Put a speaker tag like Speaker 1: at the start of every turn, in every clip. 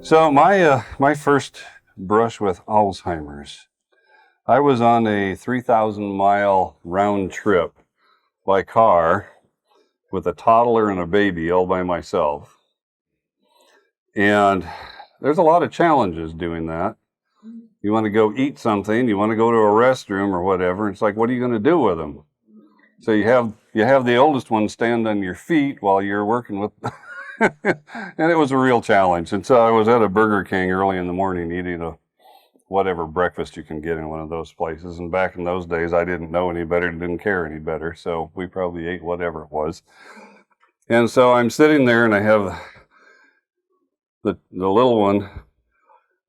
Speaker 1: So my first brush with Alzheimer's, I was on a 3,000-mile round trip by car with a toddler and a baby all by myself. And there's a lot of challenges doing that. You want to go eat something, you want to go to a restroom or whatever. It's like, what are you going to do with them? So you have the oldest one stand on your feet while you're working with, and it was a real challenge. And so I was at a Burger King early in the morning eating whatever breakfast you can get in one of those places. And back in those days, I didn't know any better, didn't care any better. So we probably ate whatever it was. And so I'm sitting there and I have the little one,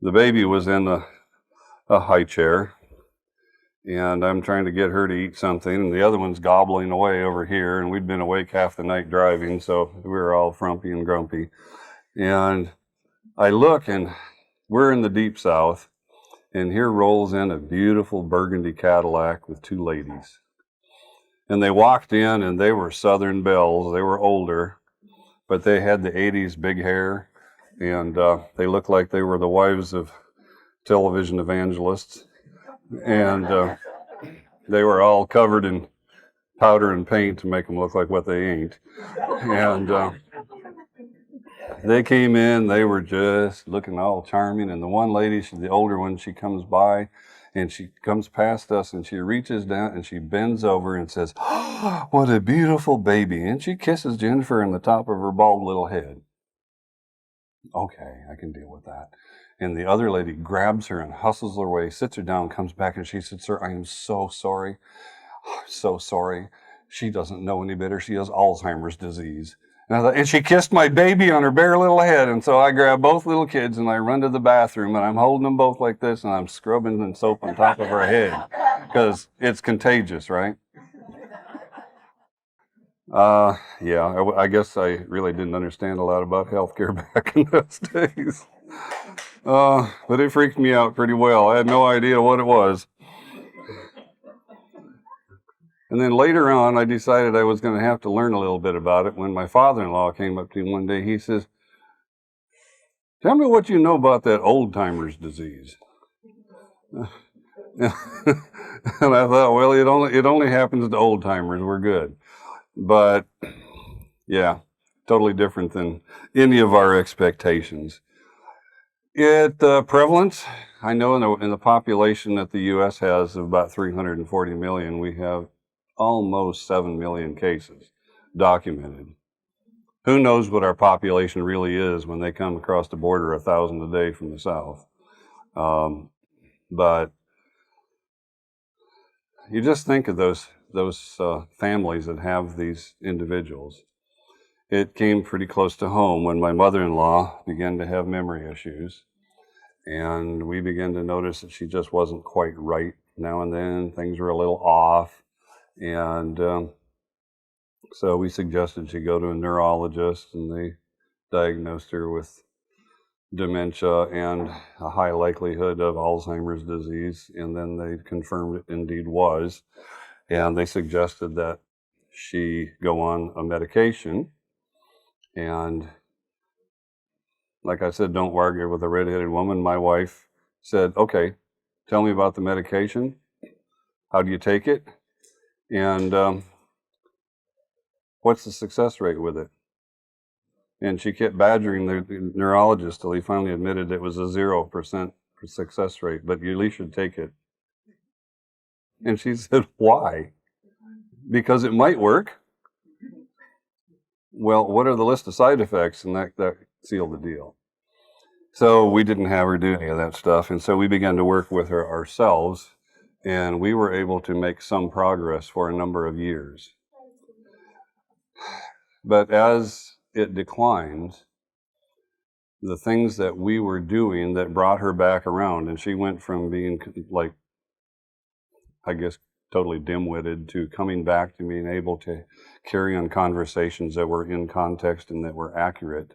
Speaker 1: the baby was in a high chair. And I'm trying to get her to eat something, and the other one's gobbling away over here, and we'd been awake half the night driving, so we were all frumpy and grumpy. And I look, and we're in the deep south, and here rolls in a beautiful burgundy Cadillac with two ladies. And they walked in, and they were Southern belles. They were older, but they had the 80s big hair, and they looked like they were the wives of television evangelists. And they were all covered in powder and paint to make them look like what they ain't. And they came in, they were just looking all charming. And the one lady, the older one, she comes by and she comes past us and she reaches down and she bends over and says, "Oh, what a beautiful baby." And she kisses Jennifer in the top of her bald little head. Okay, I can deal with that. And the other lady grabs her and hustles her away, sits her down, comes back, and she said, "Sir, I am so sorry. So sorry. She doesn't know any better. She has Alzheimer's disease." And I thought, and she kissed my baby on her bare little head. And so I grab both little kids and I run to the bathroom and I'm holding them both like this and I'm scrubbing and soap on top of her head because it's contagious, right? Yeah, I guess I really didn't understand a lot about healthcare back in those days. But it freaked me out pretty well. I had no idea what it was. And then later on, I decided I was going to have to learn a little bit about it. When my father-in-law came up to me one day, he says, "Tell me what you know about that Alzheimer's disease." And I thought, well, it only happens to old timers. We're good. But yeah, totally different than any of our expectations. Prevalence, I know in the population that the U.S. has of about 340 million, we have almost 7 million cases documented. Who knows what our population really is when they come across the border 1,000 a day from the south. But you just think of those families that have these individuals. It came pretty close to home when my mother-in-law began to have memory issues. And we began to notice that she just wasn't quite right now and then. Things were a little off. And so we suggested she go to a neurologist, and they diagnosed her with dementia and a high likelihood of Alzheimer's disease. And then they confirmed it indeed was. And they suggested that she go on a medication. And like I said, don't argue with a redheaded woman. My wife said, "Okay, tell me about the medication. How do you take it? And what's the success rate with it?" And she kept badgering the neurologist till he finally admitted it was a 0% success rate, but you at least should take it. And she said, "Why?" "Because it might work." Well, what are the list of side effects? And that sealed the deal. So we didn't have her do any of that stuff. And so we began to work with her ourselves. And we were able to make some progress for a number of years. But as it declined, the things that we were doing that brought her back around, and she went from being like, I guess, totally dim-witted to coming back to being able to carry on conversations that were in context and that were accurate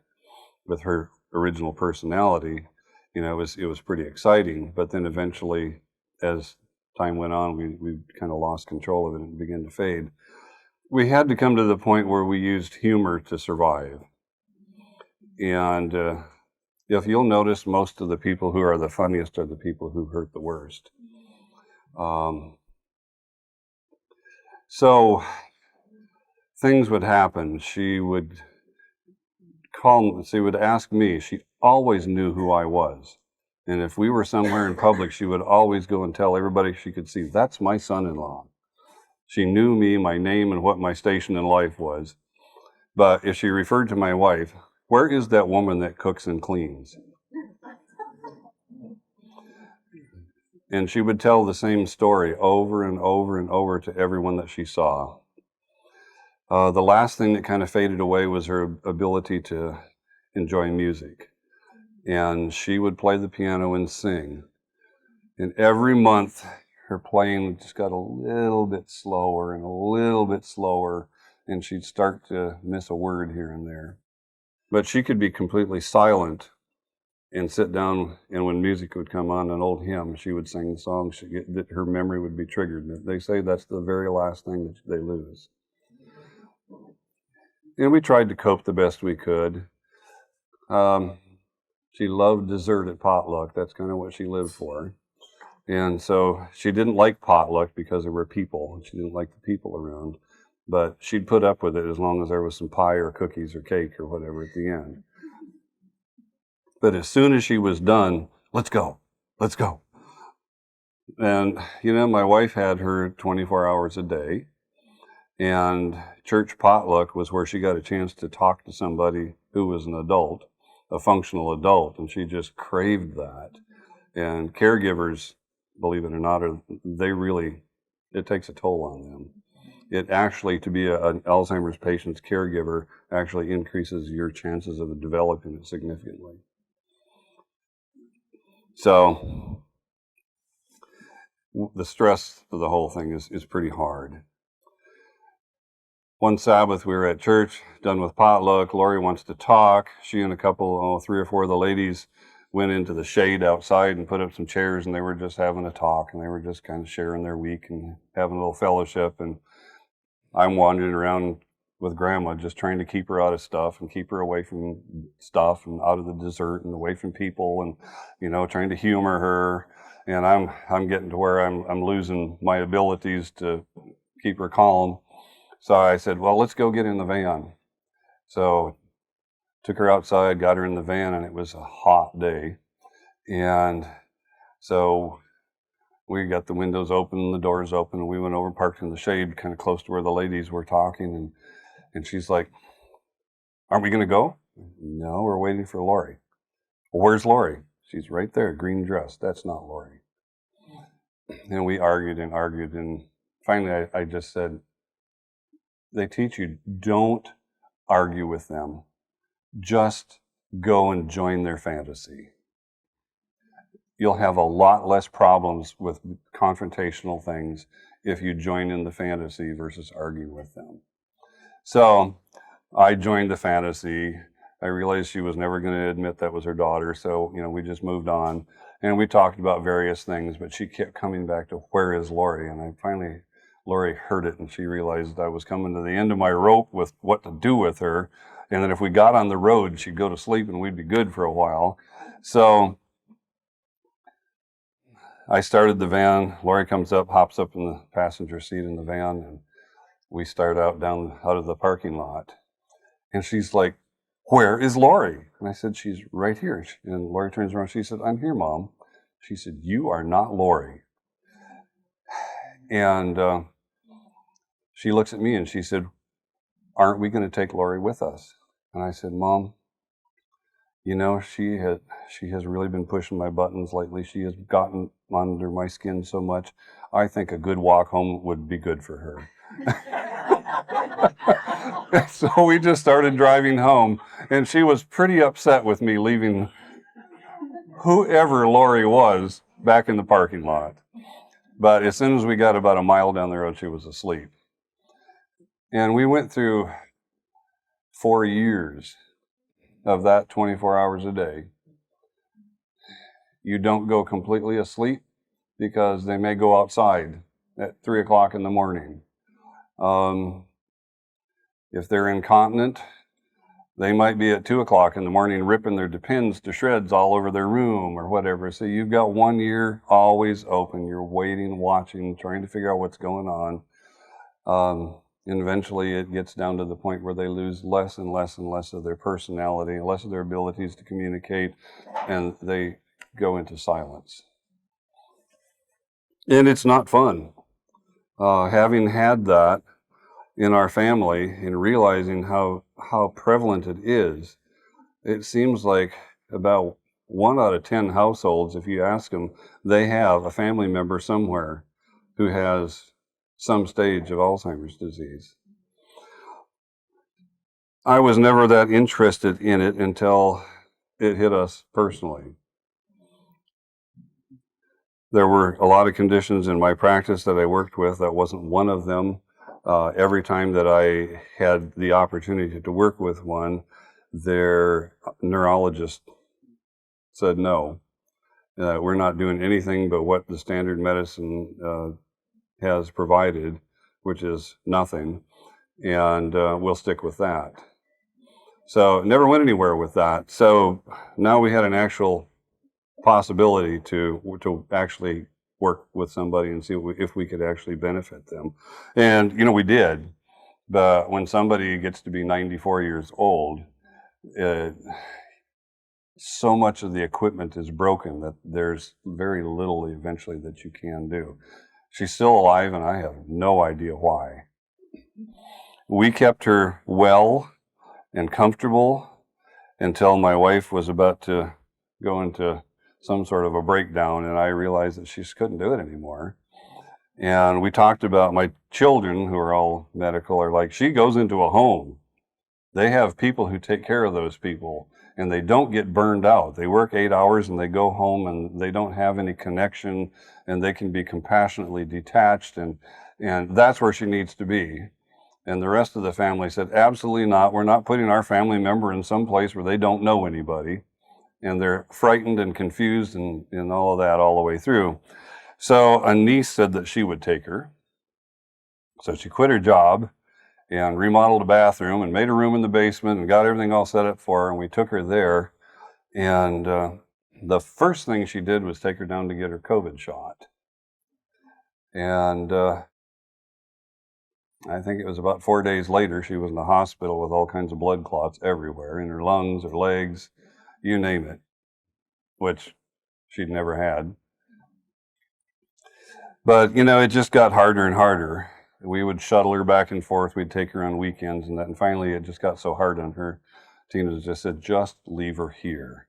Speaker 1: with her original personality. You know, it was pretty exciting. But then eventually, as time went on, we kind of lost control of it and it began to fade. We had to come to the point where we used humor to survive. And if you'll notice, most of the people who are the funniest are the people who hurt the worst. So things would happen. She would ask me. She always knew who I was. And if we were somewhere in public, she would always go and tell everybody she could see, that's my son-in-law. She knew me, my name, and what my station in life was. But if she referred to my wife, where is that woman that cooks and cleans? And she would tell the same story over and over and over to everyone that she saw. The last thing that kind of faded away was her ability to enjoy music. And she would play the piano and sing. And every month, her playing just got a little bit slower and a little bit slower, and she'd start to miss a word here and there. But she could be completely silent and sit down, and when music would come on, an old hymn, she would sing the song. Her memory would be triggered. They say that's the very last thing that they lose. And we tried to cope the best we could. She loved dessert at potluck. That's kind of what she lived for. And so she didn't like potluck because there were people. She didn't like the people around. But she'd put up with it as long as there was some pie or cookies or cake or whatever at the end. But as soon as she was done, let's go. And, my wife had her 24 hours a day. And church potluck was where she got a chance to talk to somebody who was an adult, a functional adult. And she just craved that. And caregivers, believe it or not, it takes a toll on them. It actually, to be an Alzheimer's patient's caregiver, actually increases your chances of developing it significantly. So the stress of the whole thing is pretty hard. One Sabbath, we were at church, done with potluck. Lori wants to talk. She and three or four of the ladies went into the shade outside and put up some chairs, and they were just having a talk, and they were just kind of sharing their week and having a little fellowship. And I'm wandering around with Grandma, just trying to keep her out of stuff and keep her away from stuff and out of the dessert and away from people, and trying to humor her. And I'm getting to where I'm losing my abilities to keep her calm. So I said, well, let's go get in the van. So took her outside, got her in the van, and it was a hot day. And so we got the windows open, the doors open, and we went over, parked in the shade, kind of close to where the ladies were talking. And she's like, aren't we going to go? No, we're waiting for Lori. Well, where's Lori? She's right there, green dress. That's not Lori. And we argued, and finally I just said, they teach you, don't argue with them. Just go and join their fantasy. You'll have a lot less problems with confrontational things if you join in the fantasy versus argue with them. So I joined the fantasy. I realized she was never going to admit that was her daughter, so we just moved on. And we talked about various things, but she kept coming back to, where is Lori? And Lori heard it, and she realized I was coming to the end of my rope with what to do with her. And then if we got on the road, she'd go to sleep and we'd be good for a while. So I started the van. Lori comes up, hops up in the passenger seat in the van, and we start out of the parking lot. And she's like, where is Lori? And I said, she's right here. And Lori turns around. She said, I'm here, Mom. She said, you are not Lori. And she looks at me and she said, aren't we going to take Lori with us? And I said, Mom, she has really been pushing my buttons lately. She has gotten under my skin so much. I think a good walk home would be good for her. So we just started driving home, and she was pretty upset with me leaving whoever Lori was back in the parking lot. But as soon as we got about a mile down the road, she was asleep. And we went through 4 years of that 24 hours a day. You don't go completely asleep because they may go outside at 3 o'clock in the morning. If they're incontinent, They might be at 2 o'clock in the morning ripping their pins to shreds all over their room or whatever. So you've got one ear always open. You're waiting, watching, trying to figure out what's going on. And eventually it gets down to the point where they lose less and less and less of their personality, less of their abilities to communicate, and they go into silence. And it's not fun. Having had that in our family and realizing how prevalent it is, it seems like about 1 out of 10 households, if you ask them, they have a family member somewhere who has some stage of Alzheimer's disease. I was never that interested in it until it hit us personally. There were a lot of conditions in my practice that I worked with. That wasn't one of them. Every time that I had the opportunity to work with one, their neurologist said no. We're not doing anything but what the standard medicine has provided, which is nothing, and we'll stick with that. So never went anywhere with that. So now we had an actual possibility to actually work with somebody and see if we could actually benefit them. And, we did. But when somebody gets to be 94 years old, so much of the equipment is broken that there's very little eventually that you can do. She's still alive, and I have no idea why. We kept her well and comfortable until my wife was about to go into some sort of a breakdown, and I realized that she couldn't do it anymore. And we talked about my children, who are all medical, are like, she goes into a home. They have people who take care of those people, and they don't get burned out. They work 8 hours and they go home and they don't have any connection, and they can be compassionately detached, and that's where she needs to be. And the rest of the family said, absolutely not. We're not putting our family member in some place where they don't know anybody. And they're frightened and confused and all of that all the way through. So a niece said that she would take her. So she quit her job and remodeled a bathroom and made a room in the basement and got everything all set up for her. And we took her there. And the first thing she did was take her down to get her COVID shot. And I think it was about 4 days later, she was in the hospital with all kinds of blood clots everywhere, in her lungs, her legs, you name it, which she'd never had. But, it just got harder and harder. We would shuttle her back and forth. We'd take her on weekends and that. And finally, it just got so hard on her. Tina just said, just leave her here.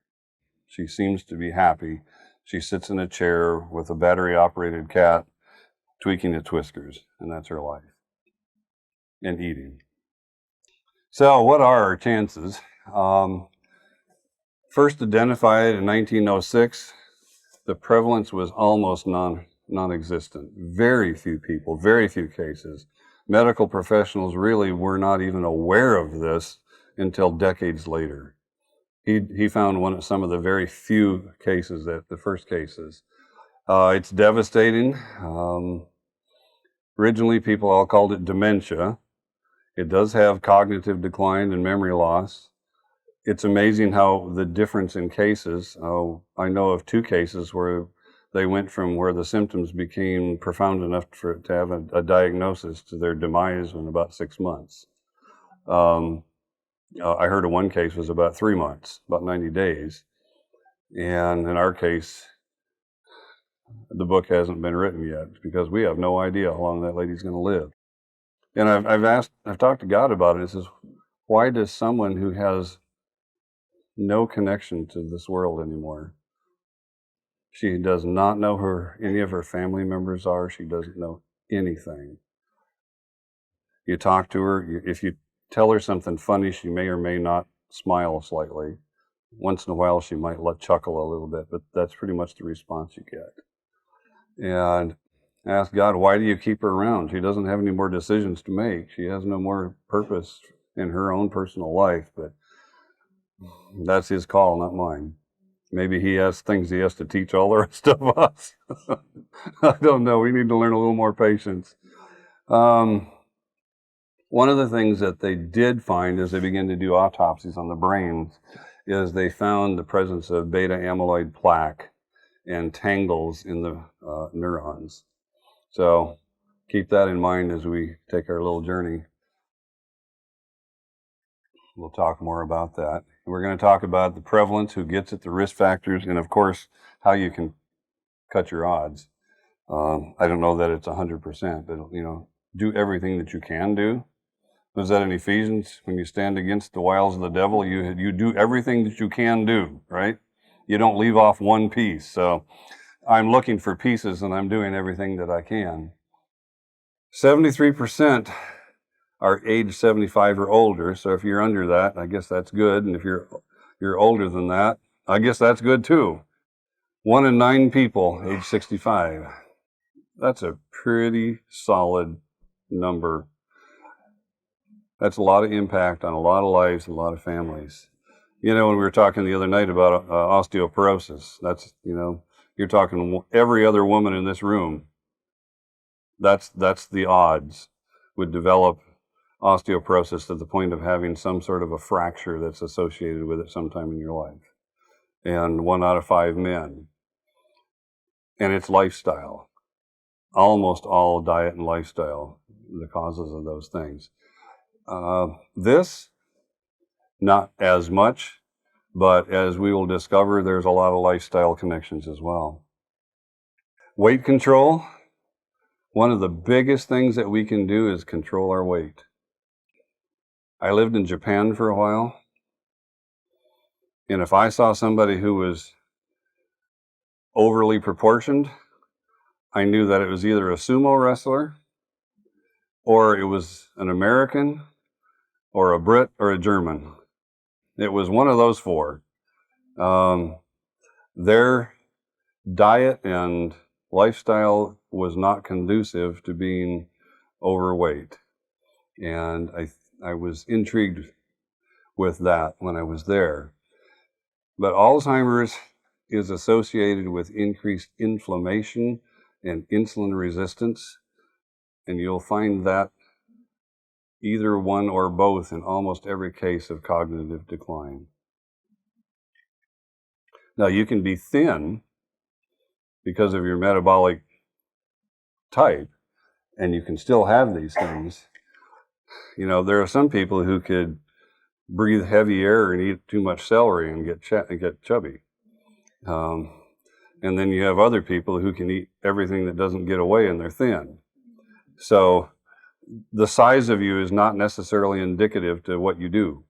Speaker 1: She seems to be happy. She sits in a chair with a battery-operated cat, tweaking its whiskers, and that's her life. And eating. So what are our chances? First identified in 1906, the prevalence was almost non-existent. Very few people, very few cases. Medical professionals really were not even aware of this until decades later. He found some of the very few cases, the first cases. It's devastating. Originally, people all called it dementia. It does have cognitive decline and memory loss. It's amazing how the difference in cases, I know of 2 cases where they went from where the symptoms became profound enough to have a diagnosis to their demise in about 6 months. I heard of one case was about 3 months, about 90 days. And in our case, the book hasn't been written yet because we have no idea how long that lady's going to live. And I've talked to God about it. It says, why does someone who has no connection to this world anymore, she does not know who any of her family members are, she doesn't know anything. You talk to her, if you tell her something funny, she may or may not smile slightly. Once in a while, she might chuckle a little bit, but that's pretty much the response you get. And ask God, why do you keep her around? She doesn't have any more decisions to make. She has no more purpose in her own personal life, but that's his call, not mine. Maybe he has things he has to teach all the rest of us. I don't know. We need to learn a little more patience. One of the things that they did find as they began to do autopsies on the brains is they found the presence of beta amyloid plaque and tangles in the neurons. So keep that in mind as we take our little journey. We'll talk more about that. We're going to talk about the prevalence, who gets it, the risk factors, and of course, how you can cut your odds. I don't know that it's 100%, but do everything that you can do. Was that in Ephesians? When you stand against the wiles of the devil, you do everything that you can do, right? You don't leave off one piece. So I'm looking for pieces and I'm doing everything that I can. 73% are age 75 or older. So if you're under that, I guess that's good. And if you're older than that, I guess that's good too. 1 in 9 people age 65. That's a pretty solid number. That's a lot of impact on a lot of lives and a lot of families. When we were talking the other night about osteoporosis, that's, you're talking every other woman in this room. That's the odds would develop osteoporosis to the point of having some sort of a fracture that's associated with it sometime in your life. And 1 out of 5 men. And it's lifestyle. Almost all diet and lifestyle, the causes of those things. This, not as much, but as we will discover, there's a lot of lifestyle connections as well. Weight control. One of the biggest things that we can do is control our weight. I lived in Japan for a while, and if I saw somebody who was overly proportioned, I knew that it was either a sumo wrestler, or it was an American, or a Brit, or a German. It was one of those 4. Their diet and lifestyle was not conducive to being overweight. And I was intrigued with that when I was there. But Alzheimer's is associated with increased inflammation and insulin resistance. And you'll find that either one or both in almost every case of cognitive decline. Now, you can be thin because of your metabolic type, and you can still have these things. There are some people who could breathe heavy air and eat too much celery and get chubby. And then you have other people who can eat everything that doesn't get away and they're thin. So the size of you is not necessarily indicative to what you do.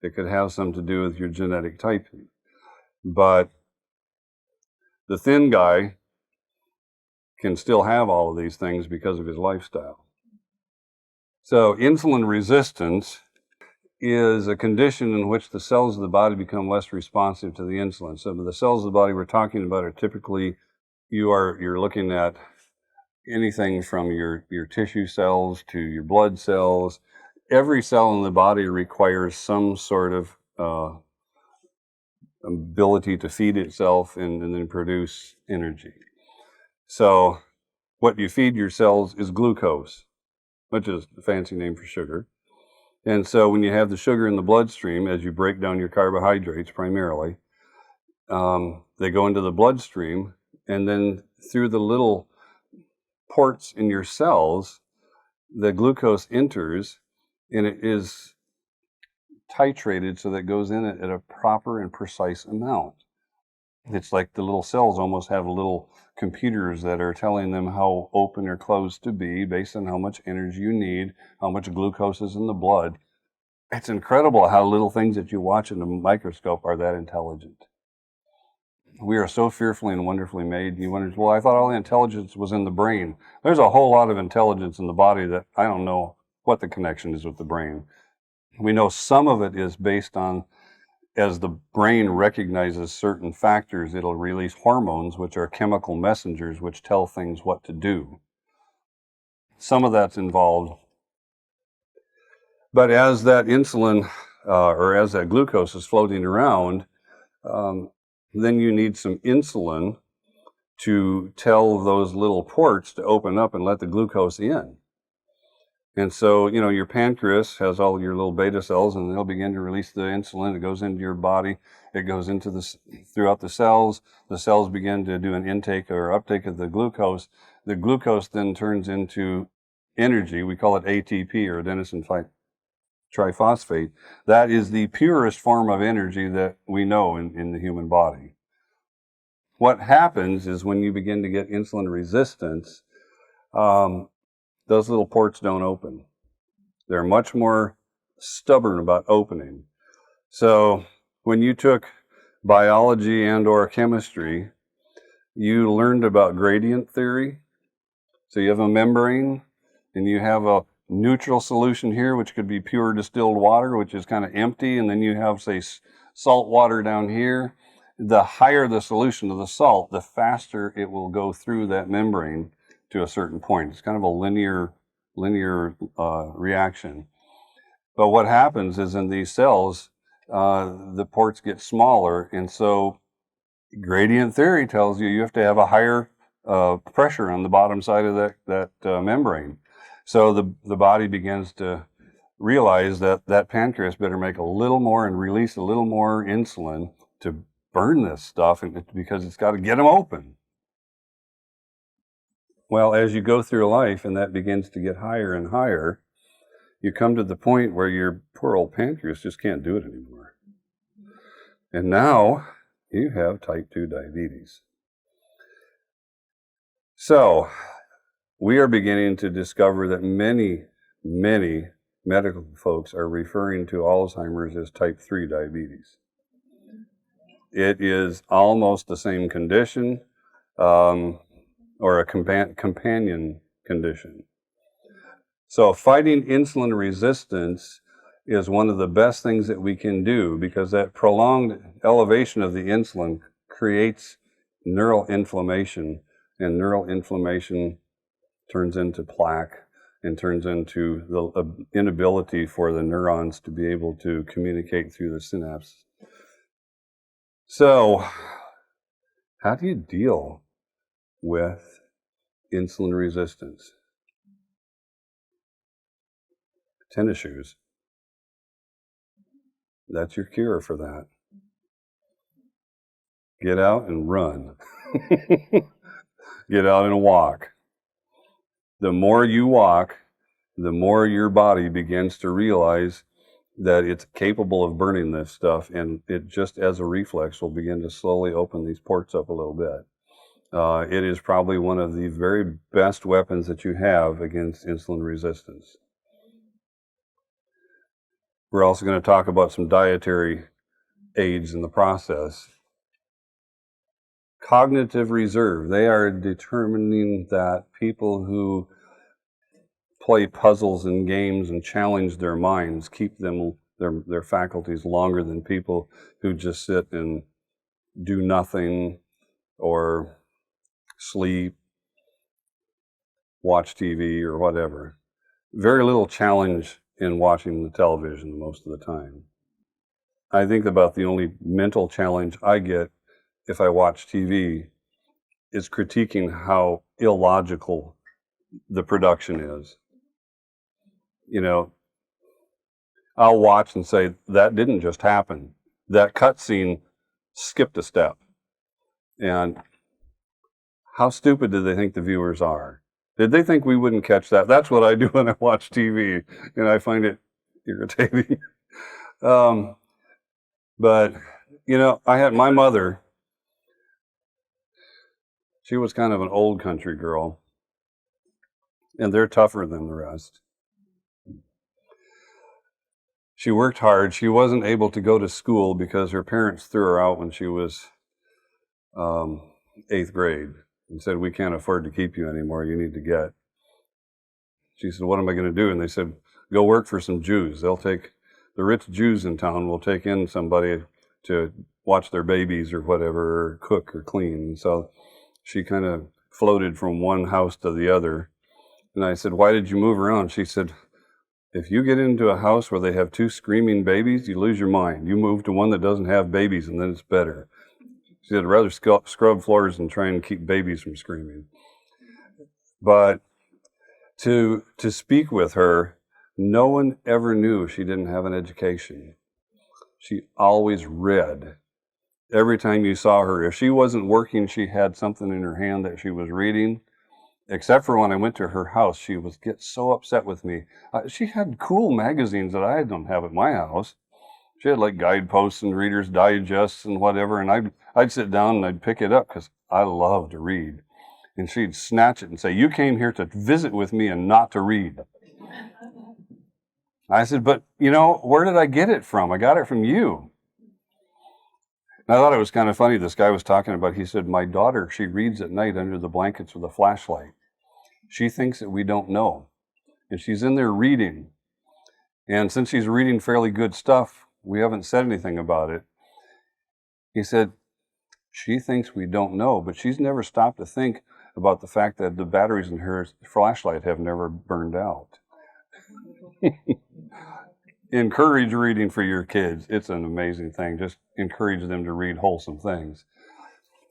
Speaker 1: It could have something to do with your genetic typing. But the thin guy can still have all of these things because of his lifestyle. So insulin resistance is a condition in which the cells of the body become less responsive to the insulin. So the cells of the body we're talking about are typically, you're looking at anything from your tissue cells to your blood cells. Every cell in the body requires some sort of ability to feed itself and then produce energy. So what you feed your cells is glucose, which is a fancy name for sugar. And so when you have the sugar in the bloodstream, as you break down your carbohydrates primarily, they go into the bloodstream, and then through the little ports in your cells, the glucose enters, and it is titrated so that it goes in at a proper and precise amount. It's like the little cells almost have little computers that are telling them how open or closed to be based on how much energy you need, how much glucose is in the blood. It's incredible how little things that you watch in a microscope are that intelligent. We are so fearfully and wonderfully made. You wonder, well, I thought all the intelligence was in the brain. There's a whole lot of intelligence in the body that I don't know what the connection is with the brain. We know some of it is based on, as the brain recognizes certain factors, it'll release hormones, which are chemical messengers, which tell things what to do. Some of that's involved. But as that insulin, or as that glucose is floating around, then you need some insulin to tell those little ports to open up and let the glucose in. And so, your pancreas has all your little beta cells, and they'll begin to release the insulin. It goes into your body. It goes into throughout the cells. The cells begin to do an intake or uptake of the glucose. The glucose then turns into energy. We call it ATP, or adenosine triphosphate. That is the purest form of energy that we know in the human body. What happens is when you begin to get insulin resistance, those little ports don't open. They're much more stubborn about opening. So when you took biology and or chemistry, you learned about gradient theory. So you have a membrane, and you have a neutral solution here, which could be pure distilled water, which is kind of empty, and then you have, say, salt water down here. The higher the solution of the salt, the faster it will go through that membrane to a certain point. It's kind of a linear reaction. But what happens is in these cells, the ports get smaller, and so gradient theory tells you have to have a higher pressure on the bottom side of that membrane. So the body begins to realize that pancreas better make a little more and release a little more insulin to burn this stuff, because it's got to get them open. Well, as you go through life and that begins to get higher and higher, you come to the point where your poor old pancreas just can't do it anymore. And now you have type 2 diabetes. So we are beginning to discover that many, many medical folks are referring to Alzheimer's as type 3 diabetes. It is almost the same condition, or a companion condition. So fighting insulin resistance is one of the best things that we can do, because that prolonged elevation of the insulin creates neural inflammation, and neural inflammation turns into plaque and turns into the inability for the neurons to be able to communicate through the synapse. So how do you deal with insulin resistance? Tennis shoes. That's your cure for that. Get out and run. Get out and walk. The more you walk, the more your body begins to realize that it's capable of burning this stuff, and it just as a reflex will begin to slowly open these ports up a little bit. It is probably one of the very best weapons that you have against insulin resistance. We're also going to talk about some dietary aids in the process. Cognitive reserve. They are determining that people who play puzzles and games and challenge their minds keep their faculties longer than people who just sit and do nothing or sleep, watch TV or whatever. Very little challenge in watching the television most of the time. I think about the only mental challenge I get if I watch TV is critiquing how illogical the production is. I'll watch and say, that didn't just happen. That cutscene skipped a step. And how stupid do they think the viewers are? Did they think we wouldn't catch that? That's what I do when I watch TV, and I find it irritating. But, I had my mother. She was kind of an old country girl, and they're tougher than the rest. She worked hard. She wasn't able to go to school because her parents threw her out when she was 8th grade and said, "We can't afford to keep you anymore. You need to get." She said, "What am I going to do?" And they said, "Go work for some Jews. They'll take the rich Jews in town will take in somebody to watch their babies or whatever, or cook or clean." And so she kind of floated from one house to the other. And I said, "Why did you move around?" She said, "If you get into a house where they have 2 screaming babies, you lose your mind. You move to one that doesn't have babies, and then it's better." She said, "I'd rather scrub floors than try and keep babies from screaming." But to speak with her, no one ever knew she didn't have an education. She always read. Every time you saw her, if she wasn't working, she had something in her hand that she was reading. Except for when I went to her house, she would get so upset with me. She had cool magazines that I don't have at my house. She had like guideposts and Reader's Digests and whatever, and I'd sit down and I'd pick it up because I love to read. And she'd snatch it and say, "You came here to visit with me and not to read." I said, "But, where did I get it from? I got it from you." And I thought it was kind of funny. This guy was talking about, he said, "My daughter, she reads at night under the blankets with a flashlight. She thinks that we don't know. And she's in there reading. And since she's reading fairly good stuff, we haven't said anything about it." He said, "She thinks we don't know, but she's never stopped to think about the fact that the batteries in her flashlight have never burned out." Encourage reading for your kids. It's an amazing thing. Just encourage them to read wholesome things.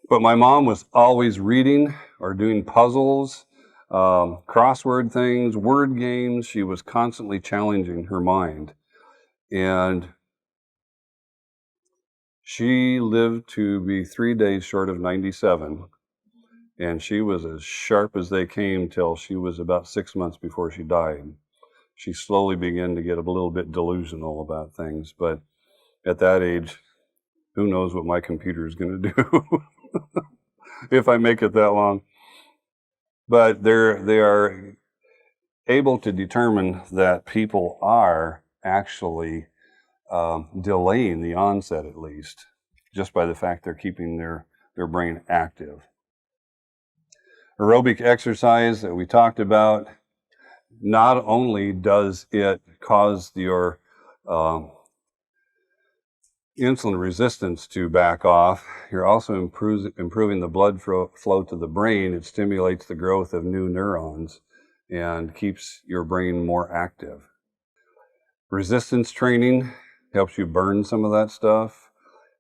Speaker 1: But my mom was always reading or doing puzzles, crossword things, word games. She was constantly challenging her mind. And she lived to be 3 days short of 97. And she was as sharp as they came till she was about 6 months before she died. She slowly began to get a little bit delusional about things. But at that age, who knows what my computer is going to do if I make it that long. But they are able to determine that people are actually delaying the onset, at least, just by the fact they're keeping their brain active. Aerobic exercise that we talked about, not only does it cause your insulin resistance to back off, you're also improving the blood flow to the brain. It stimulates the growth of new neurons and keeps your brain more active. Resistance training helps you burn some of that stuff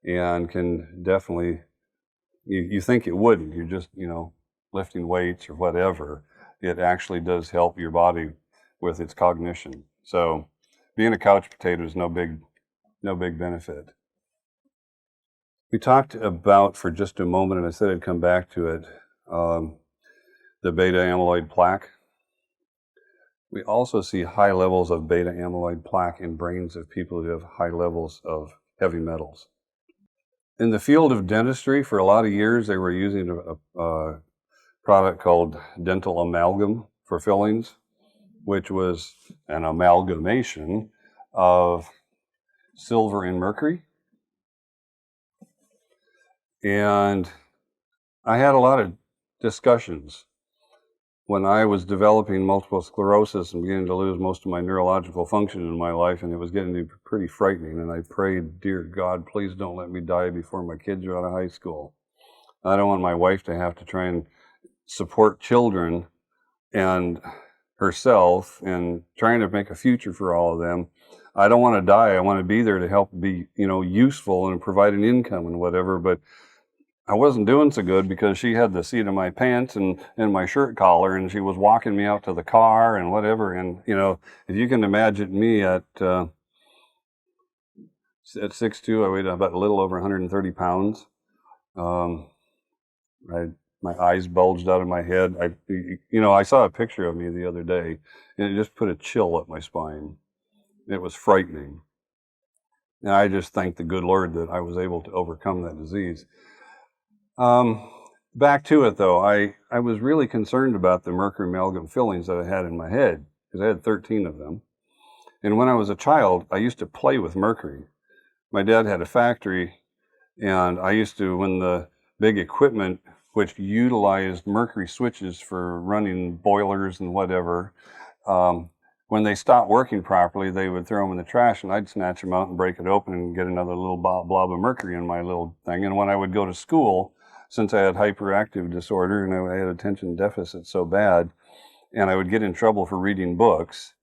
Speaker 1: and can definitely, you think it wouldn't, you're just, lifting weights or whatever. It actually does help your body with its cognition. So being a couch potato is no big benefit. We talked about, for just a moment, and I said I'd come back to it, the beta amyloid plaque. We also see high levels of beta amyloid plaque in brains of people who have high levels of heavy metals. In the field of dentistry, for a lot of years, they were using a product called dental amalgam for fillings, which was an amalgamation of silver and mercury. And I had a lot of discussions when I was developing multiple sclerosis and beginning to lose most of my neurological function in my life, and it was getting to be pretty frightening. And I prayed, "Dear God, please don't let me die before my kids are out of high school. I don't want my wife to have to try and support children and herself and trying to make a future for all of them. I don't want to die. I want to be there to help be, useful and provide an income and whatever." But I wasn't doing so good because she had the seat of my pants and my shirt collar, and she was walking me out to the car and whatever. And, if you can imagine me at 6'2", I weighed about a little over 130 pounds. My eyes bulged out of my head. I saw a picture of me the other day, and it just put a chill up my spine. It was frightening. And I just thank the good Lord that I was able to overcome that disease. Back to it, though, I was really concerned about the mercury amalgam fillings that I had in my head, because I had 13 of them. And when I was a child, I used to play with mercury. My dad had a factory, and I used to, when the big equipment, which utilized mercury switches for running boilers and whatever, when they stopped working properly, they would throw them in the trash, and I'd snatch them out and break it open and get another little blob of mercury in my little thing. And when I would go to school, since I had hyperactive disorder and I had attention deficit so bad, and I would get in trouble for reading books,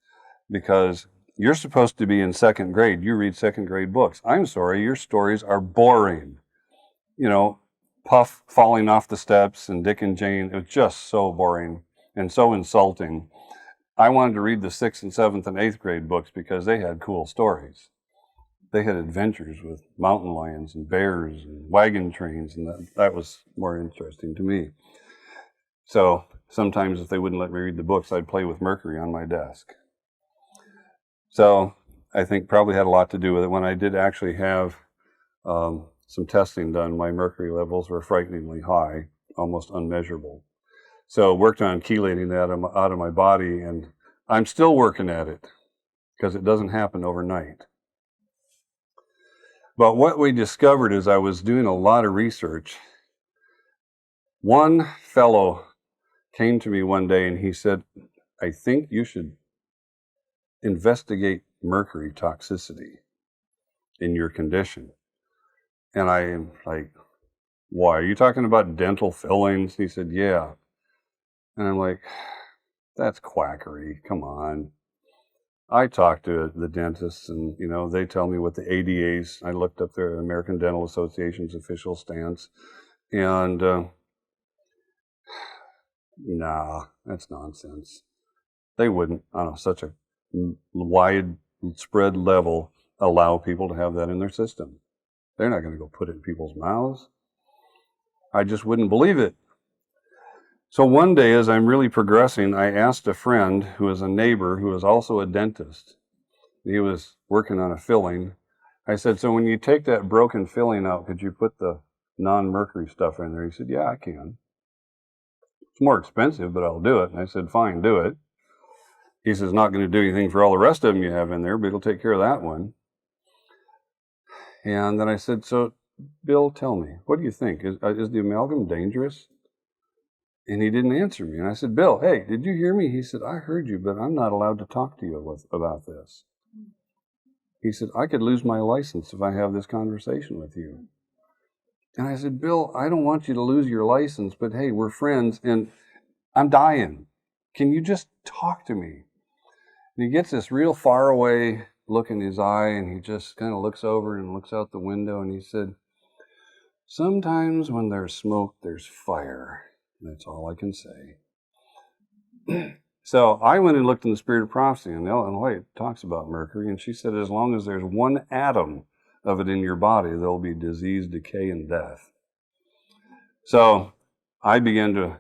Speaker 1: because you're supposed to be in second grade. You read second grade books. I'm sorry, your stories are boring. Puff falling off the steps and Dick and Jane. It was just so boring and so insulting. I wanted to read the 6th and 7th and 8th grade books because they had cool stories. They had adventures with mountain lions and bears and wagon trains, and that was more interesting to me. So sometimes if they wouldn't let me read the books, I'd play with Mercury on my desk. So I think probably had a lot to do with it. When I did actually have some testing done, my mercury levels were frighteningly high, almost unmeasurable. So worked on chelating that out of my body, and I'm still working at it because it doesn't happen overnight. But what we discovered as I was doing a lot of research, one fellow came to me one day and he said, I think you should investigate mercury toxicity in your condition. And I am like, why? Are you talking about dental fillings? He said, yeah. And I'm like, that's quackery. Come on. I talked to the dentists and, they tell me what the ADA's, I looked up the American Dental Association's official stance, and nah, that's nonsense. They wouldn't, on such a widespread level, allow people to have that in their system. They're not going to go put it in people's mouths. I just wouldn't believe it. So one day, as I'm really progressing, I asked a friend who is a neighbor who is also a dentist. He was working on a filling. I said, so when you take that broken filling out, could you put the non-mercury stuff in there? He said, yeah, I can. It's more expensive, but I'll do it. And I said, fine, do it. He says, not going to do anything for all the rest of them you have in there, but it'll take care of that one. And then I said, so Bill, tell me, what do you think? Is the amalgam dangerous? And he didn't answer me. And I said, Bill, hey, did you hear me? He said, I heard you, but I'm not allowed to talk to you about this. He said, I could lose my license if I have this conversation with you. And I said, Bill, I don't want you to lose your license, but hey, we're friends and I'm dying. Can you just talk to me? And he gets this real far away look in his eye, and he just kind of looks over and looks out the window, and he said, sometimes when there's smoke, there's fire. That's all I can say. So I went and looked in the Spirit of Prophecy, and Ellen White talks about mercury, and she said as long as there's one atom of it in your body, there'll be disease, decay, and death. So I began to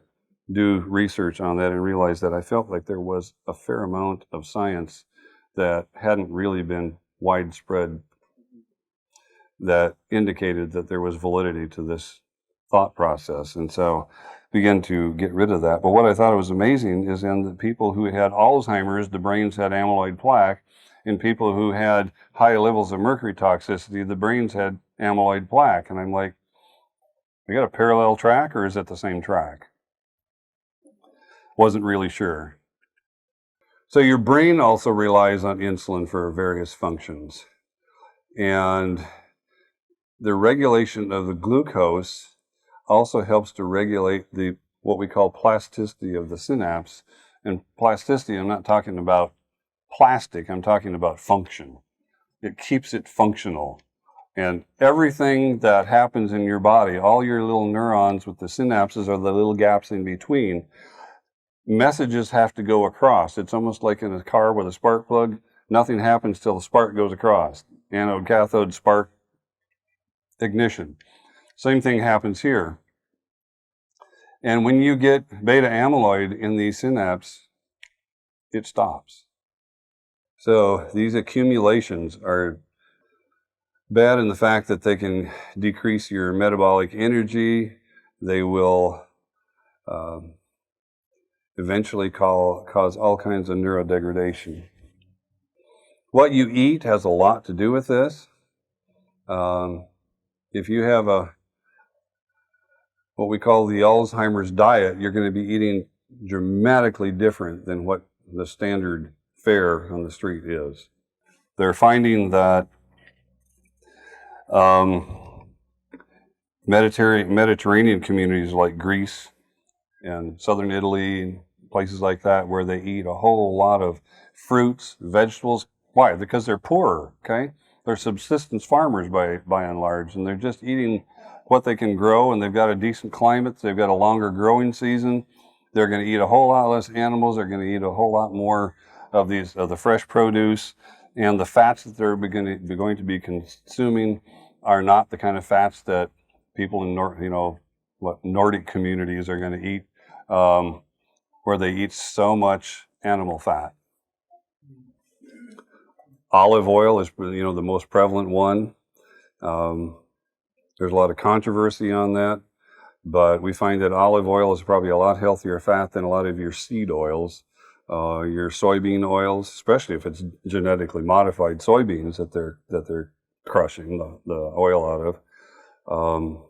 Speaker 1: do research on that and realized that I felt like there was a fair amount of science that hadn't really been widespread that indicated that there was validity to this thought process. And so began to get rid of that. But what I thought was amazing is in the people who had Alzheimer's, the brains had amyloid plaque. In people who had high levels of mercury toxicity, the brains had amyloid plaque. And I'm like, we got a parallel track, or is it the same track? Wasn't really sure. So your brain also relies on insulin for various functions. And the regulation of the glucose also helps to regulate what we call plasticity of the synapse. And plasticity, I'm not talking about plastic, I'm talking about function. It keeps it functional. And everything that happens in your body, all your little neurons with the synapses are the little gaps in between, messages have to go across. It's almost like in a car with a spark plug. Nothing happens till the spark goes across. Anode, cathode, spark, ignition. Same thing happens here. And when you get beta amyloid in these synapses, it stops. So these accumulations are bad in the fact that they can decrease your metabolic energy. They will eventually cause all kinds of neurodegradation. What you eat has a lot to do with this. If you have what we call the Alzheimer's diet, you're going to be eating dramatically different than what the standard fare on the street is. They're finding that Mediterranean communities like Greece and southern Italy, places like that, where they eat a whole lot of fruits, vegetables. Why? Because they're poorer, okay? They're subsistence farmers by and large, and they're just eating what they can grow, and they've got a decent climate, they've got a longer growing season. They're going to eat a whole lot less animals. They're going to eat a whole lot more of the fresh produce, and the fats that they're going to be consuming are not the kind of fats that people in Nordic communities are going to eat, where they eat so much animal fat. Olive oil is, the most prevalent one. There's a lot of controversy on that, but we find that olive oil is probably a lot healthier fat than a lot of your seed oils, your soybean oils, especially if it's genetically modified soybeans that they're crushing the oil out of.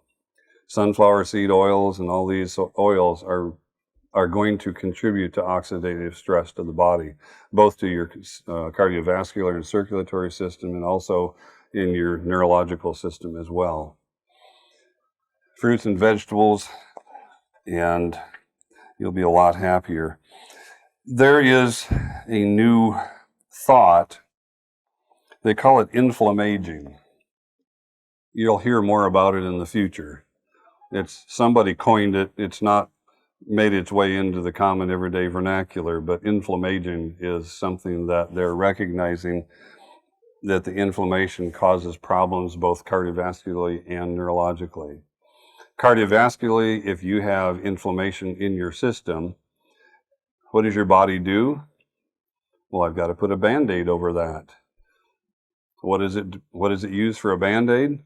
Speaker 1: Sunflower seed oils and all these oils are going to contribute to oxidative stress to the body, both to your cardiovascular and circulatory system, and also in your neurological system as well. Fruits and vegetables, and you'll be a lot happier. There is a new thought. They call it inflammaging. You'll hear more about it in the future. Somebody coined it. It's not made its way into the common everyday vernacular, but inflammaging is something that they're recognizing, that the inflammation causes problems both cardiovascularly and neurologically. Cardiovascularly, if you have inflammation in your system, what does your body do? Well, I've got to put a Band-Aid over that. What does it use for a Band-Aid?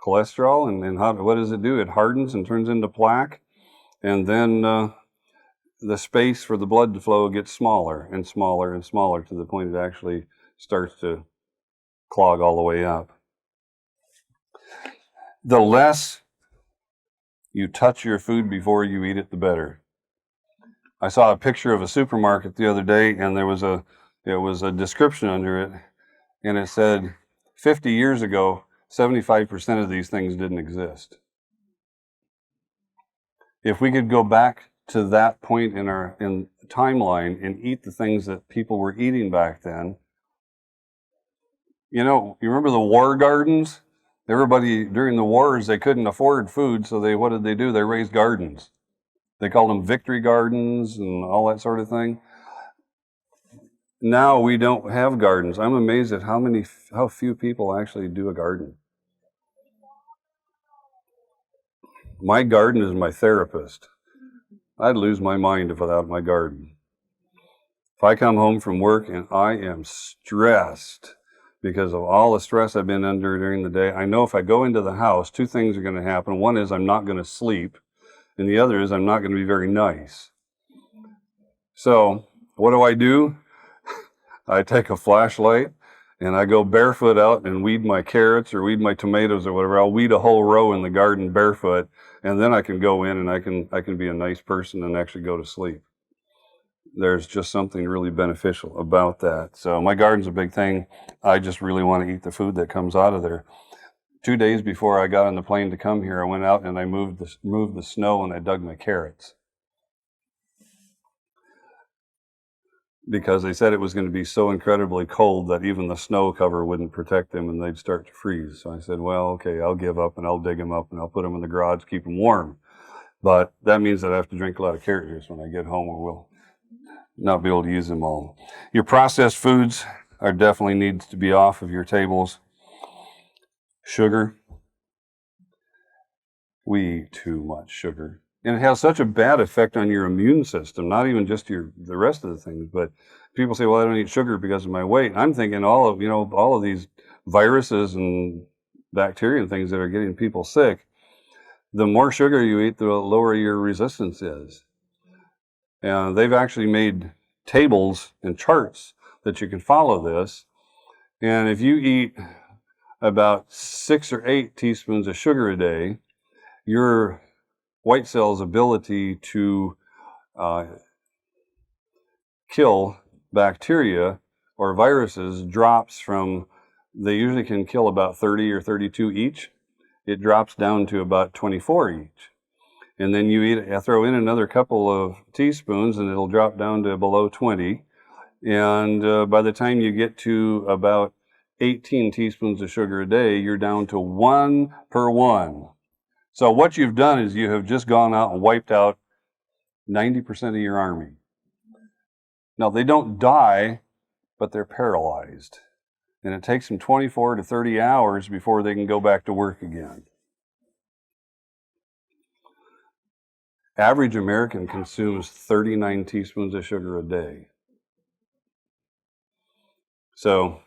Speaker 1: Cholesterol. And what does it do? It hardens and turns into plaque, and then the space for the blood to flow gets smaller and smaller and smaller to the point it actually starts to clog all the way up. The less you touch your food before you eat it, the better. I saw a picture of a supermarket the other day, and there was a description under it, and it said 50 years ago 75% of these things didn't exist. If we could go back to that point in timeline and eat the things that people were eating back then, you remember the war gardens? Everybody during the wars, they couldn't afford food, so what did they do? They raised gardens. They called them victory gardens and all that sort of thing. Now we don't have gardens. I'm amazed at how few people actually do a garden. My garden is my therapist. I'd lose my mind without my garden. If I come home from work and I am stressed because of all the stress I've been under during the day, I know if I go into the house, two things are going to happen. One is I'm not going to sleep, and the other is I'm not going to be very nice. So what do? I take a flashlight and I go barefoot out and weed my carrots or weed my tomatoes or whatever. I'll weed a whole row in the garden barefoot, and then I can go in and I can be a nice person and actually go to sleep. There's just something really beneficial about that. So my garden's a big thing. I just really want to eat the food that comes out of there. 2 days before I got on the plane to come here, I went out and I moved the snow and I dug my carrots, because they said it was going to be so incredibly cold that even the snow cover wouldn't protect them and they'd start to freeze. So I said, well, okay, I'll give up and I'll dig them up and I'll put them in the garage, keep them warm. But that means that I have to drink a lot of carrot juice when I get home, or we'll not be able to use them all. Your processed foods are definitely needs to be off of your tables. Sugar. We eat too much sugar. And it has such a bad effect on your immune system, not even just the rest of the things, but people say, well, I don't eat sugar because of my weight. I'm thinking all of these viruses and bacteria and things that are getting people sick, the more sugar you eat, the lower your resistance is. And they've actually made tables and charts that you can follow this. And if you eat about 6 or 8 teaspoons of sugar a day, your white cell's ability to kill bacteria or viruses drops from, they usually can kill about 30 or 32 each. It drops down to about 24 each. And then you throw in another couple of teaspoons and it'll drop down to below 20. And by the time you get to about 18 teaspoons of sugar a day, you're down to 1 per 1. So what you've done is you have just gone out and wiped out 90% of your army. Now, they don't die, but they're paralyzed. And it takes them 24 to 30 hours before they can go back to work again. Average American consumes 39 teaspoons of sugar a day. So,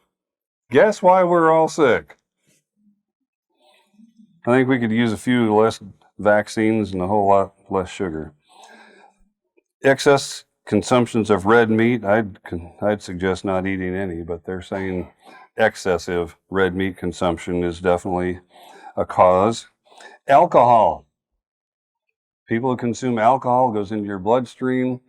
Speaker 1: guess why we're all sick? I think we could use a few less vaccines and a whole lot less sugar. Excess consumptions of red meat, I'd suggest not eating any, but they're saying excessive red meat consumption is definitely a cause. Alcohol. People who consume alcohol, goes into your bloodstream,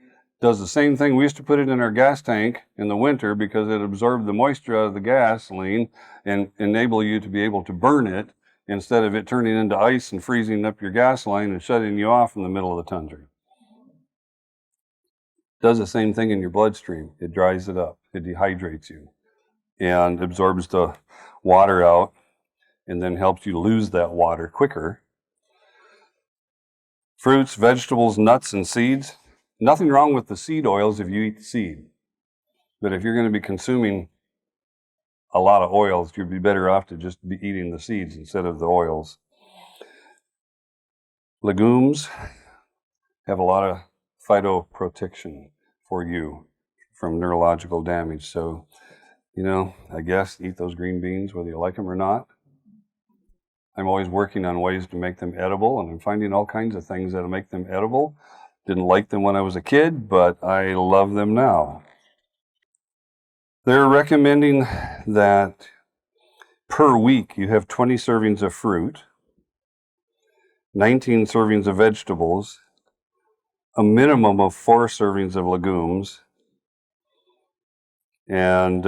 Speaker 1: does the same thing. We used to put it in our gas tank in the winter because it absorbed the moisture out of the gasoline and enable you to be able to burn it instead of it turning into ice and freezing up your gas line and shutting you off in the middle of the tundra. Does the same thing in your bloodstream. It dries it up. It dehydrates you and absorbs the water out and then helps you lose that water quicker. Fruits, vegetables, nuts, and seeds. Nothing wrong with the seed oils if you eat the seed. But if you're going to be consuming a lot of oils, you'd be better off to just be eating the seeds instead of the oils. Legumes have a lot of phytoprotection for you from neurological damage. So, I guess eat those green beans whether you like them or not. I'm always working on ways to make them edible, and I'm finding all kinds of things that'll make them edible. Didn't like them when I was a kid, but I love them now. They're recommending that per week you have 20 servings of fruit, 19 servings of vegetables, a minimum of 4 servings of legumes, and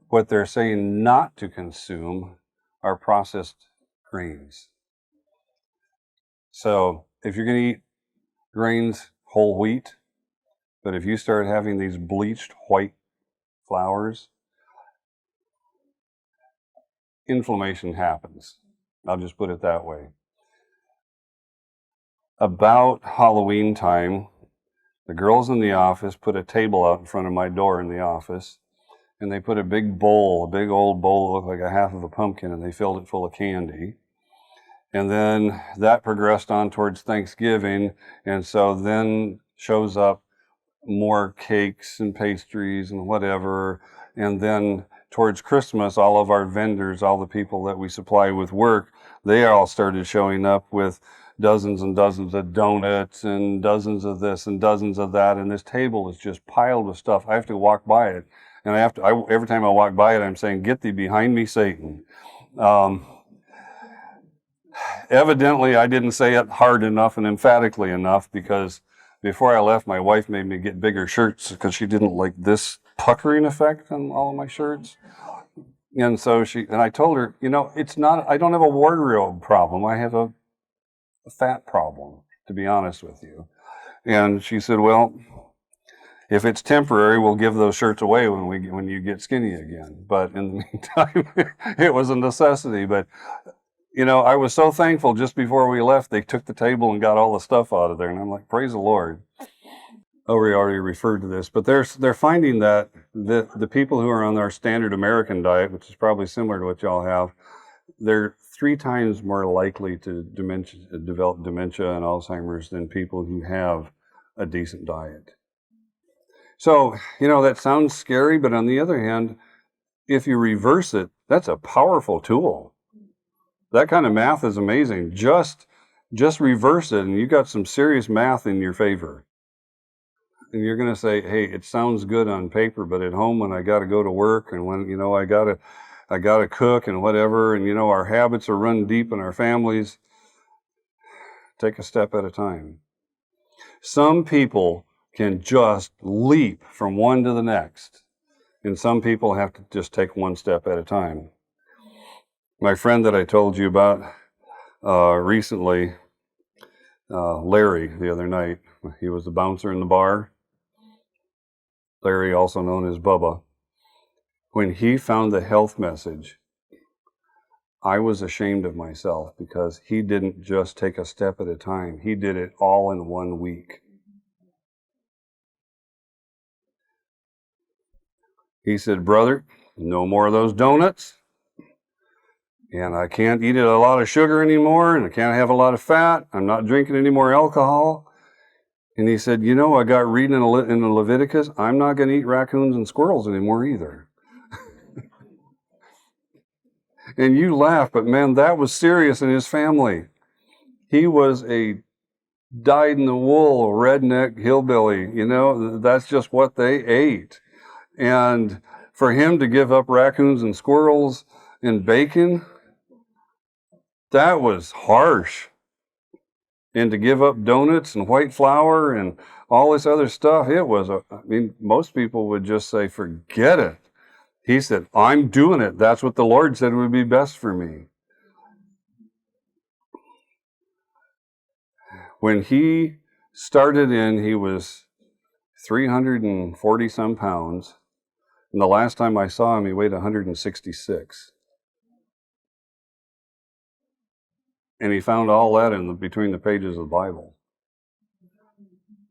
Speaker 1: what they're saying not to consume are processed grains. So if you're going to eat grains, whole wheat, but if you start having these bleached white flours, inflammation happens. I'll just put it that way. About Halloween time, the girls in the office put a table out in front of my door in the office, and they put a big old bowl that looked like a half of a pumpkin, and they filled it full of candy. And then that progressed on towards Thanksgiving, and so then shows up more cakes and pastries and whatever. And then towards Christmas, all of our vendors, all the people that we supply with work, they all started showing up with dozens and dozens of donuts and dozens of this and dozens of that. And this table is just piled with stuff. I have to walk by it. And every time I walk by it, I'm saying, "Get thee behind me, Satan." Evidently, I didn't say it hard enough and emphatically enough, because before I left, my wife made me get bigger shirts because she didn't like this puckering effect on all of my shirts. And so I told her, it's not, I don't have a wardrobe problem. I have a fat problem, to be honest with you. And she said, "Well, if it's temporary, we'll give those shirts away when you get skinny again." But in the meantime, it was a necessity. But I was so thankful just before we left, they took the table and got all the stuff out of there. And I'm like, praise the Lord. Oh, we already referred to this, but they're finding that the people who are on our standard American diet, which is probably similar to what y'all have, they're 3 times more likely to develop dementia and Alzheimer's than people who have a decent diet. So, that sounds scary, but on the other hand, if you reverse it, that's a powerful tool. That kind of math is amazing. Just reverse it, and you got some serious math in your favor. And you're going to say, "Hey, it sounds good on paper, but at home when I got to go to work and when I got to cook and whatever, and our habits are run deep in our families." Take a step at a time. Some people can just leap from one to the next, and some people have to just take one step at a time. My friend that I told you about recently, Larry, the other night, he was the bouncer in the bar. Larry, also known as Bubba. When he found the health message I was ashamed of myself because he didn't just take a step at a time. He did it all in 1 week. He said, brother, no more of those donuts. And I can't eat a lot of sugar anymore, and I can't have a lot of fat. I'm not drinking any more alcohol. And he said, I got reading in Leviticus, I'm not going to eat raccoons and squirrels anymore either. And you laugh, but man, that was serious in his family. He was a dyed-in-the-wool redneck hillbilly. That's just what they ate. And for him to give up raccoons and squirrels and bacon, that was harsh. And to give up donuts and white flour and all this other stuff, most people would just say, forget it. He said, I'm doing it. That's what the Lord said would be best for me. When he started he was 340 some pounds. And the last time I saw him, he weighed 166. And he found all that between the pages of the Bible.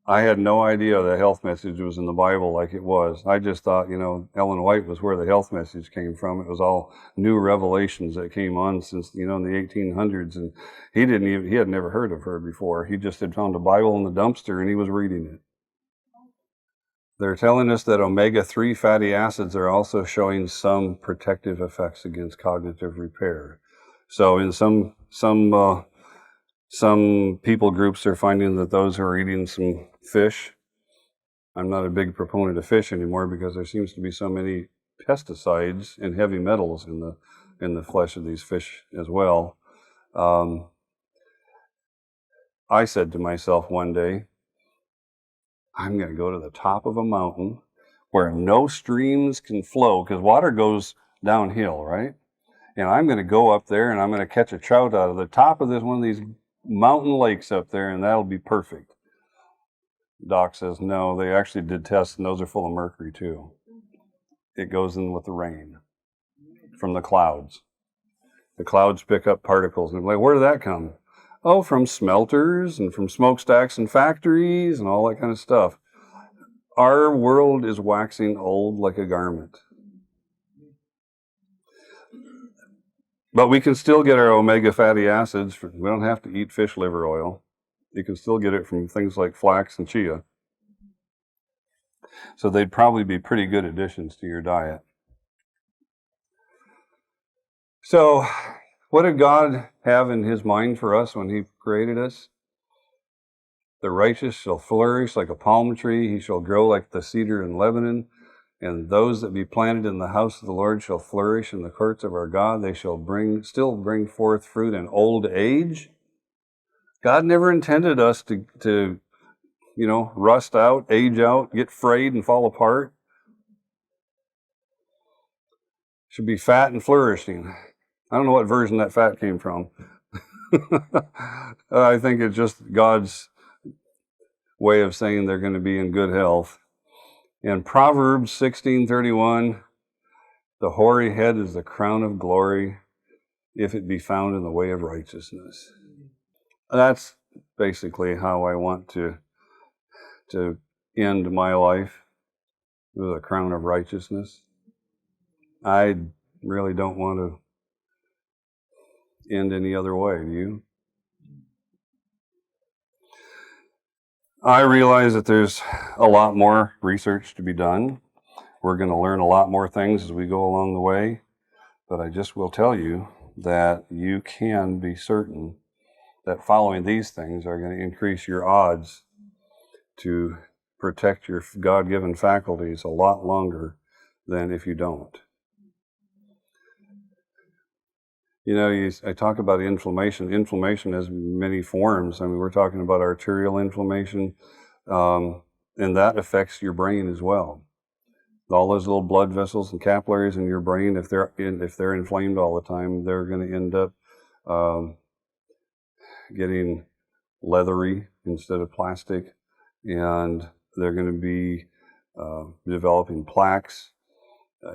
Speaker 1: I had no idea the health message was in the Bible like it was. I just thought, Ellen White was where the health message came from. It was all new revelations that came on since, in the 1800s. And he had never heard of her before. He just had found a Bible in the dumpster and he was reading it. They're telling us that omega-3 fatty acids are also showing some protective effects against cognitive repair. So in some people groups are finding that those who are eating some fish, I'm not a big proponent of fish anymore because there seems to be so many pesticides and heavy metals in the flesh of these fish as well. I said to myself one day, I'm going to go to the top of a mountain where no streams can flow because water goes downhill, right? And I'm going to go up there and I'm going to catch a trout out of the top of one of these mountain lakes up there, and that'll be perfect. Doc says, no, they actually did tests, and those are full of mercury too. It goes in with the rain from the clouds. The clouds pick up particles, and they're like, where did that come? Oh, from smelters and from smokestacks and factories and all that kind of stuff. Our world is waxing old like a garment. But we can still get our omega fatty acids. We don't have to eat fish liver oil. You can still get it from things like flax and chia. So they'd probably be pretty good additions to your diet. So what did God have in his mind for us when he created us? The righteous shall flourish like a palm tree. He shall grow like the cedar in Lebanon. And those that be planted in the house of the Lord shall flourish in the courts of our God. They shall still bring forth fruit in old age. God never intended us to rust out, age out, get frayed and fall apart. Should be fat and flourishing. I don't know what version that fat came from. I think it's just God's way of saying they're going to be in good health. In Proverbs 16:31, the hoary head is the crown of glory if it be found in the way of righteousness. That's basically how I want to end my life, with a crown of righteousness. I really don't want to end any other way, do you? I realize that there's a lot more research to be done. We're going to learn a lot more things as we go along the way, but I just will tell you that you can be certain that following these things are going to increase your odds to protect your God-given faculties a lot longer than if you don't. I talk about inflammation. Inflammation has many forms. I mean, we're talking about arterial inflammation, and that affects your brain as well. All those little blood vessels and capillaries in your brain, if they're inflamed all the time, they're going to end up getting leathery instead of plastic, and they're going to be developing plaques.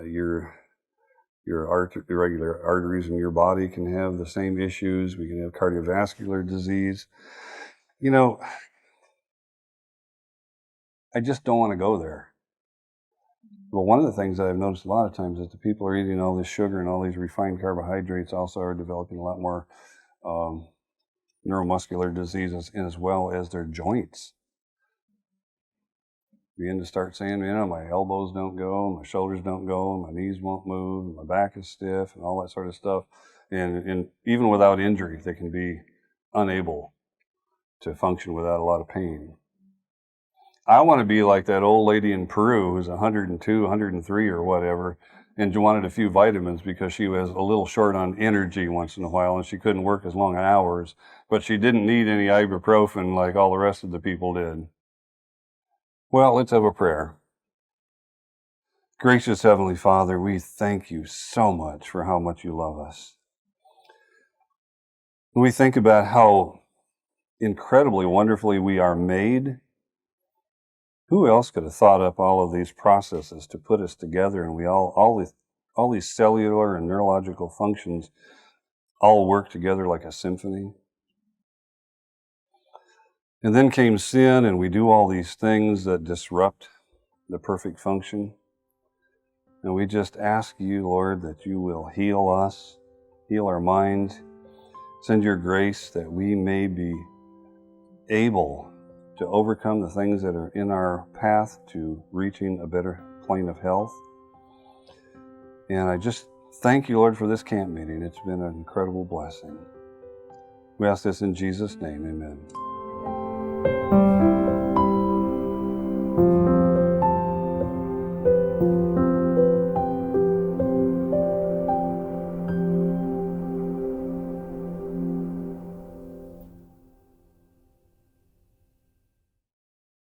Speaker 1: Your Your irregular arteries in your body can have the same issues. We can have cardiovascular disease. You know, I just don't want to go there. Well, one of the things that I've noticed a lot of times is that the people are eating all this sugar and all these refined carbohydrates also are developing a lot more neuromuscular diseases, as well as their joints. Begin to start saying, my elbows don't go, my shoulders don't go, my knees won't move, my back is stiff, and all that sort of stuff. And even without injury, they can be unable to function without a lot of pain. I want to be like that old lady in Peru who's 102, 103 or whatever, and wanted a few vitamins because she was a little short on energy once in a while and she couldn't work as long hours, but she didn't need any ibuprofen like all the rest of the people did. Well, let's have a prayer. Gracious Heavenly Father, we thank you so much for how much you love us. We think about how incredibly wonderfully we are made. Who else could have thought up all of these processes to put us together, and we all these cellular and neurological functions all work together like a symphony? And then came sin, and we do all these things that disrupt the perfect function. And we just ask you, Lord, that you will heal us, heal our minds, send your grace that we may be able to overcome the things that are in our path to reaching a better plane of health. And I just thank you, Lord, for this camp meeting. It's been an incredible blessing. We ask this in Jesus' name, amen.